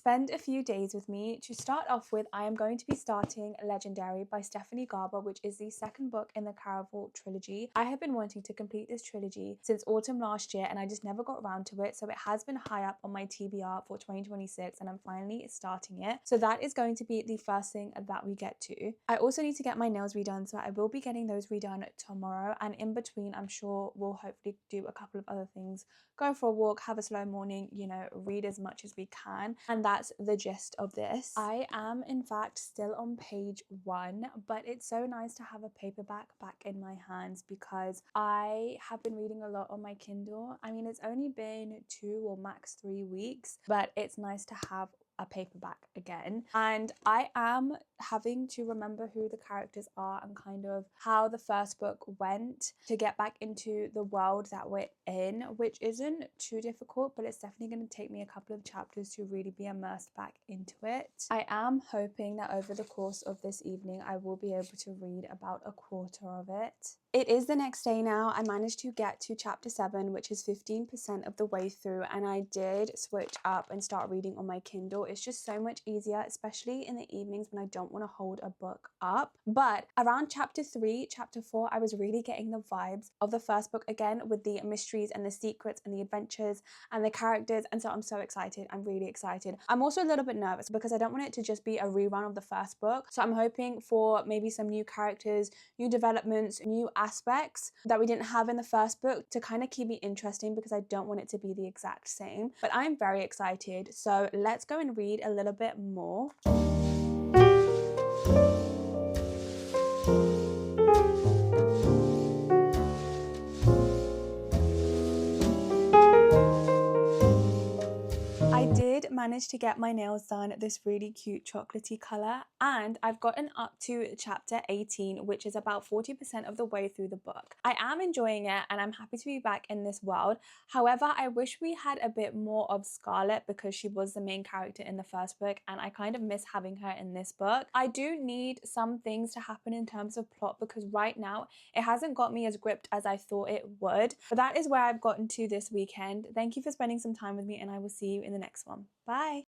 spend a few days with me. To start off with, I am going to be starting Legendary by Stephanie Garber, which is the second book in the Caraval trilogy. I have been wanting to complete this trilogy since autumn last year and I just never got around to it, so it has been high up on my TBR for 2026 and I'm finally starting it. So that is going to be the first thing that we get to. I also need to get my nails redone, so I will be getting those redone tomorrow, and in between I'm sure we'll hopefully do a couple of other things, go for a walk, have a slow morning, you know, read as much as we can, and that's the gist of this. I am in fact still on page 1, but it's so nice to have a paperback back in my hands because I have been reading a lot on my Kindle. I mean, it's only been 2 or max 3 weeks, but it's nice to have a paperback again, and I am having to remember who the characters are and kind of how the first book went to get back into the world that we're in, which isn't too difficult, but it's definitely going to take me a couple of chapters to really be immersed back into it. I am hoping that over the course of this evening I will be able to read about a quarter of it. It is the next day now. I managed to get to chapter 7, which is 15% of the way through, and I did switch up and start reading on my Kindle. It's just so much easier, especially in the evenings when I don't want to hold a book up. But around chapter 3, chapter 4, I was really getting the vibes of the first book again, with the mysteries and the secrets and the adventures and the characters, and so I'm so excited. I'm really excited. I'm also a little bit nervous because I don't want it to just be a rerun of the first book, so I'm hoping for maybe some new characters, new developments, new aspects that we didn't have in the first book to kind of keep me interesting, because I don't want it to be the exact same. But I'm very excited, so let's go and read a little bit more. I did manage to get my nails done this really cute chocolatey colour, and I've gotten up to chapter 18, which is about 40% of the way through the book. I am enjoying it and I'm happy to be back in this world. However, I wish we had a bit more of Scarlet because she was the main character in the first book and I kind of miss having her in this book. I do need some things to happen in terms of plot because right now it hasn't got me as gripped as I thought it would. But that is where I've gotten to this weekend. Thank you for spending some time with me and I will see you in the next one. Bye!